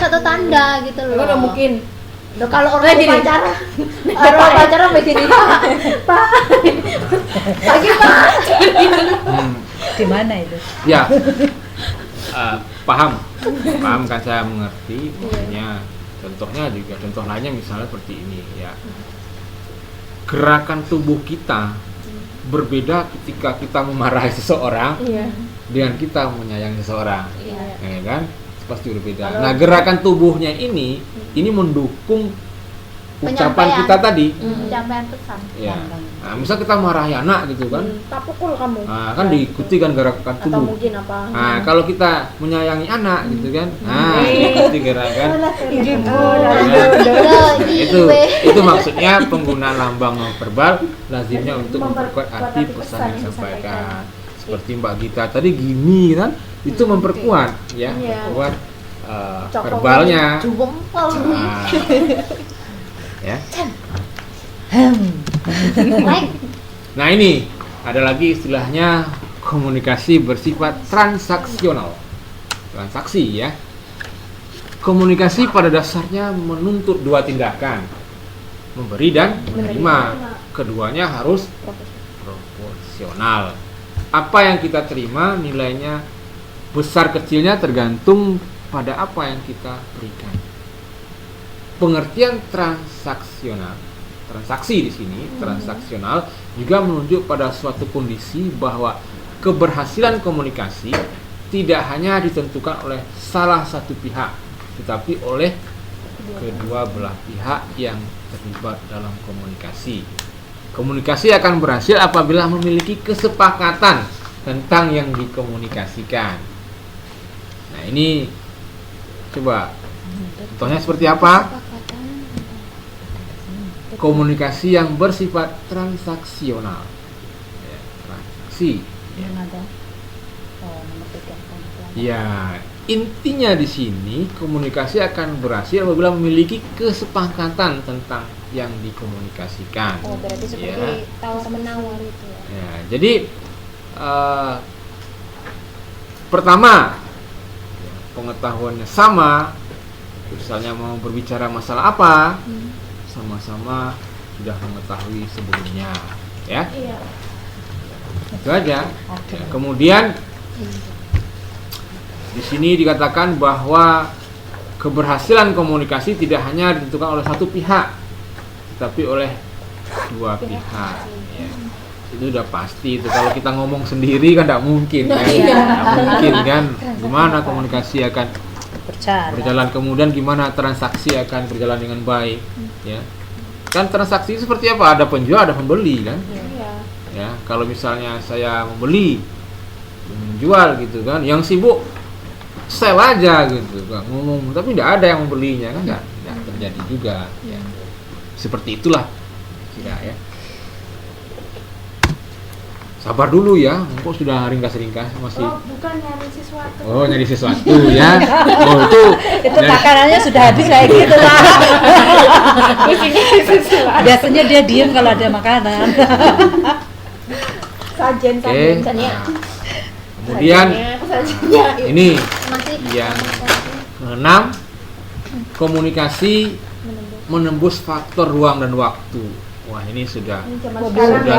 satu tanda gitu loh. Nggak mungkin. Loh, kalau orang pacaran begini Pak. Pagi Pak. Di mana itu? Ya, paham kan, saya mengerti. Maksudnya contoh lainnya misalnya seperti ini ya. Gerakan tubuh kita berbeda ketika kita memarahi seseorang dengan kita menyayangi seseorang, ya kan? Pasti berbeda. Nah, gerakan tubuhnya ini mendukung ucapan kita tadi. Penyampaian pesan. Ya. Nah, misal kita marahi anak gitu kan, Tak pukul kamu. nah, kan diikuti kan gerakan Atau tubuh. mungkin apa? Nah, kalau kita menyayangi anak gitu kan, nah itu gerakan. Itu maksudnya penggunaan lambang non verbal lazimnya untuk memperkuat arti pesan yang disampaikan. Seperti Mbak Gita tadi gini kan, itu memperkuat ya, memperkuat verbalnya. Nah, ya. Nah, ini ada lagi istilahnya komunikasi bersifat transaksional. Transaksi ya. Komunikasi pada dasarnya menuntut dua tindakan, memberi dan menerima. Keduanya harus proporsional. Apa yang kita terima nilainya besar kecilnya tergantung pada apa yang kita berikan. Pengertian transaksional, transaksi di sini transaksional juga menunjuk pada suatu kondisi bahwa keberhasilan komunikasi tidak hanya ditentukan oleh salah satu pihak, tetapi oleh kedua belah pihak yang terlibat dalam komunikasi. Komunikasi akan berhasil apabila memiliki kesepakatan tentang yang dikomunikasikan. Nah, ini coba contohnya seperti apa? Komunikasi yang bersifat transaksional. Ya, transaksi. Ya, intinya di sini komunikasi akan berhasil apabila memiliki kesepakatan tentang yang dikomunikasikan. Oh, berarti seperti tawar menawar itu ya. Ya, jadi pertama pengetahuannya sama, misalnya mau berbicara masalah apa, sama-sama sudah mengetahui sebelumnya, ya. Iya. Itu aja. Ya, kemudian di sini dikatakan bahwa keberhasilan komunikasi tidak hanya ditentukan oleh satu pihak, tapi oleh dua pihak. Ya. Itu udah pasti itu. Kalau kita ngomong sendiri kan tidak mungkin kan? Tidak mungkin kan? Gimana komunikasi akan berjalan, kemudian gimana transaksi akan berjalan dengan baik, ya. Kan transaksi seperti apa? Ada penjual, ada pembeli kan? Ya, kalau misalnya saya membeli, menjual gitu kan, yang sibuk sell aja gitu kan, ngomong, tapi tidak ada yang membelinya kan, tidak terjadi juga. Ya. Seperti itulah kira ya. Sabar dulu ya, kok sudah ringkas-ringkas masih. Oh, bukan nyari sesuatu. Oh, nyari sesuatu ya. Oh, itu makanannya sudah habis kayak gitu lah. Biasanya dia diem kalau ada makanan. Sajen. Nah, kemudian ini yang keenam, komunikasi menembus faktor ruang dan waktu. Wah, ini sudah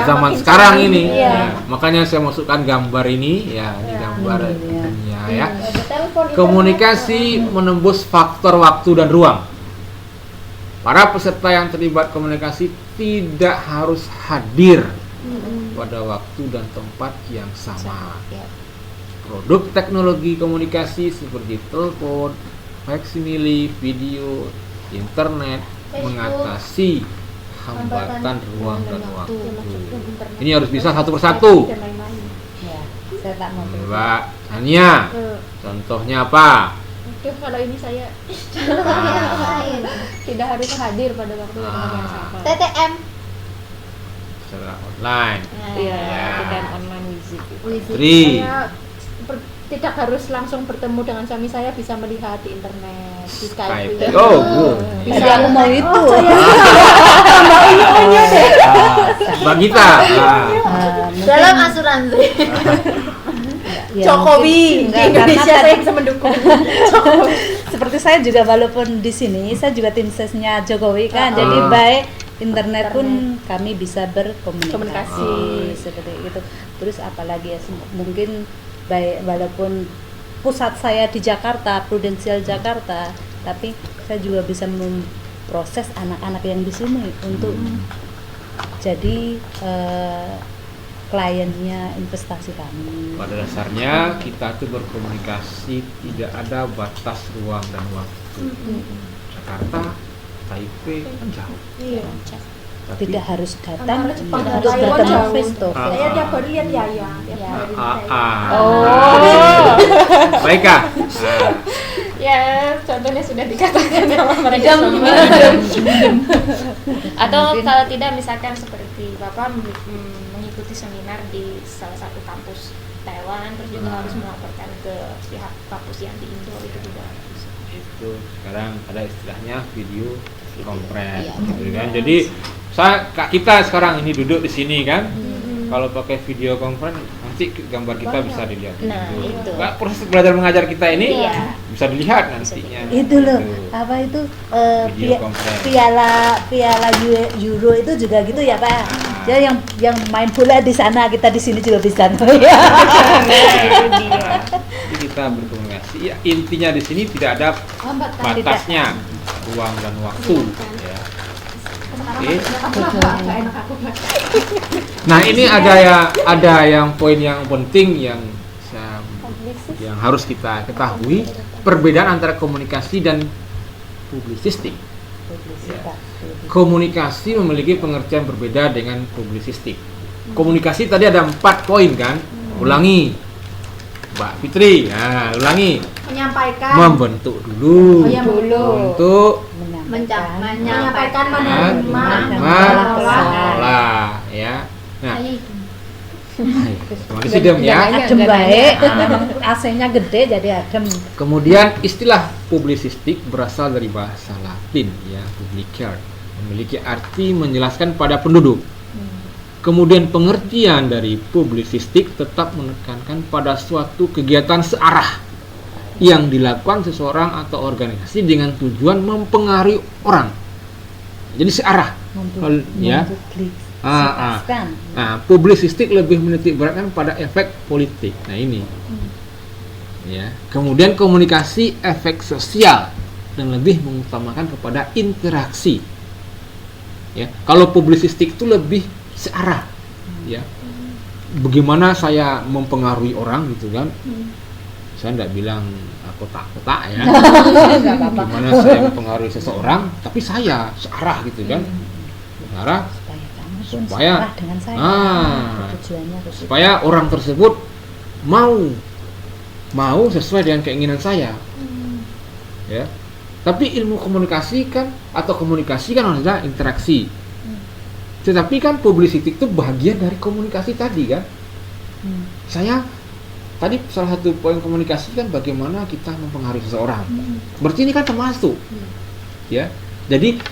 zaman sekarang ini. Ya. Makanya saya masukkan gambar ini ya, ini gambar dunia ya. Komunikasi menembus faktor waktu dan ruang. Para peserta yang terlibat komunikasi tidak harus hadir pada waktu dan tempat yang sama. Produk teknologi komunikasi seperti telepon, faksimile, video, internet mengatasi hambatan ruang dan waktu. Ini harus bisa satu persatu. Ya, saya tak mau. Mbak Ania, contohnya apa? Oke, kalau ini saya tidak harus hadir pada waktu dan tempat yang sama. TTM Secara online. Iya, Ya. TTM online visit. Tri. Saya tidak harus langsung bertemu dengan suami saya, bisa melihat di internet, di Skype. Oh, Bisa Tadi aku mau itu. Mbak Gita. dalam asuransi. Ya, Jokowi mungkin di enggak, Indonesia karena saya bisa mendukung. Jokowi. seperti saya juga walaupun di sini saya juga tim sesnya Jokowi kan. Jadi baik internet pun kami bisa berkomunikasi Komunikasi. seperti itu. Terus apalagi ya mungkin baik walaupun pusat saya di Jakarta, Prudensial Jakarta, tapi saya juga bisa memproses anak-anak yang di sini untuk jadi kliennya investasi kami. Pada dasarnya kita tuh berkomunikasi tidak ada batas ruang dan waktu. Jakarta, Taipei kan jauh. Iya. Tapi Tidak harus datang Kalau Jepang dan untuk Taiwan bertemu jauh. face to Ah. face. Saya tiap hari lihat Yaya. Tiap Ya. hari Baik Kak. Ya, contohnya sudah dikatakan sama mereka semua. Atau kalau tidak misalkan seperti Bapak mengikuti seminar di salah satu kampus Taiwan, terus juga harus melaporkan ke pihak kampus yang di Indo, itu juga bisa. Itu sekarang ada istilahnya video conference Iya, gitu kan. Jadi kita sekarang ini duduk di sini kan. Kalau pakai video conference nanti gambar kita bisa dilihat. Nah, itu. Nggak, proses belajar mengajar kita ini Iya. bisa dilihat nantinya. Itu loh, Gitu. apa itu Video conference. piala Euro itu juga gitu ya Pak. Ya yang main bola di sana, kita di sini juga bisa. Ya. Nah, itu dia. Jadi kita berkomunikasi. Ya, intinya di sini tidak ada batasnya ruang dan waktu. Ya. Oke. Nah ini ada yang poin yang penting yang harus kita ketahui, perbedaan antara komunikasi dan publisistik. Komunikasi memiliki pengertian berbeda dengan publisistik. Komunikasi tadi ada 4 poin kan? Ulangi, Mbak Fitri. Nah, ulangi. menyampaikan, Membentuk dulu. Oh, iya, dulu. Untuk menyampaikan, menerima, mengolah, ya. Nah, semuanya sidem ya. Adem baik, AC-nya gede jadi adem. Kemudian istilah publisistik berasal dari bahasa Latin ya, publicare, memiliki arti menjelaskan pada penduduk. Kemudian pengertian dari publisistik tetap menekankan pada suatu kegiatan searah yang dilakukan seseorang atau organisasi dengan tujuan mempengaruhi orang. Jadi searah. Ya. Nah, publisistik lebih menitik beratkan pada efek politik. Nah, ini. Ya. Kemudian komunikasi efek sosial dan lebih mengutamakan kepada interaksi. Ya. Kalau publisistik itu lebih searah. Ya. Bagaimana saya mempengaruhi orang gitu kan? Saya tidak bilang kotak-kotak ya. Bagaimana saya mempengaruhi seseorang, tapi saya searah gitu kan. Searah supaya dengan saya. Tujuannya ke situ. supaya orang tersebut mau sesuai dengan keinginan saya. Ya. Tapi ilmu komunikasi kan atau komunikasi kan adalah interaksi. Tetapi kan publisitik itu bagian dari komunikasi tadi kan. Saya tadi salah satu poin komunikasi kan bagaimana kita mempengaruhi seseorang. Berarti ini kan termasuk. Ya. Jadi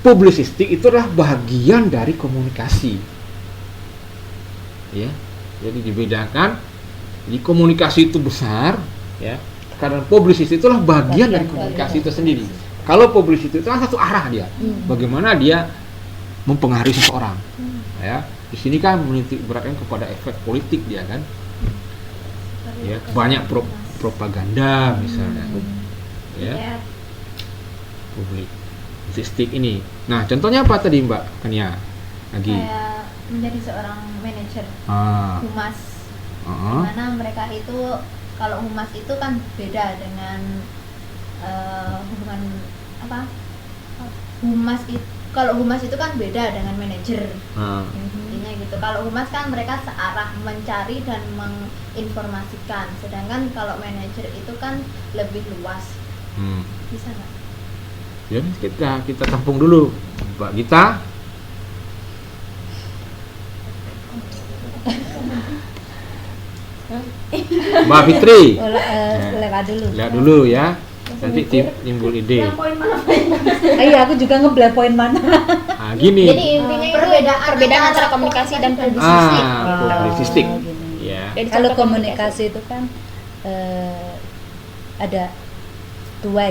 publisistik itu adalah bagian dari komunikasi. Ya. Jadi dibedakan. Jadi komunikasi itu besar, ya. Karena publisistik itulah bagian dari komunikasi itu sendiri. Kalau publisistik itu kan satu arah dia. Bagaimana dia mempengaruhi seseorang. Ya. Di sini kan menitik beratkan kepada efek politik dia kan. Ya, banyak propaganda misalnya. Ya. Publisistik ini. Nah, contohnya apa tadi Mbak Kania? Lagi. Kayak menjadi seorang manajer humas, dimana mereka itu kalau humas itu kan beda dengan hubungan apa? Kalau humas itu kan beda dengan manajer. Intinya gitu. Kalau humas kan mereka searah mencari dan menginformasikan, sedangkan kalau manajer itu kan lebih luas. Bisa nggak? Ya, kita tampung dulu, Mbak Gita. Mbak Fitri. Lewat dulu. Lihat dulu ya. Nanti timbul ide. Yang poin mana? Iya, aku juga ngeblank poin mana. Nah, gini. Jadi intinya itu perbedaan antara komunikasi dan publisistik. Publisistik. Gini. Ya. Jadi Kalau contoh komunikasi itu kan ada tuai.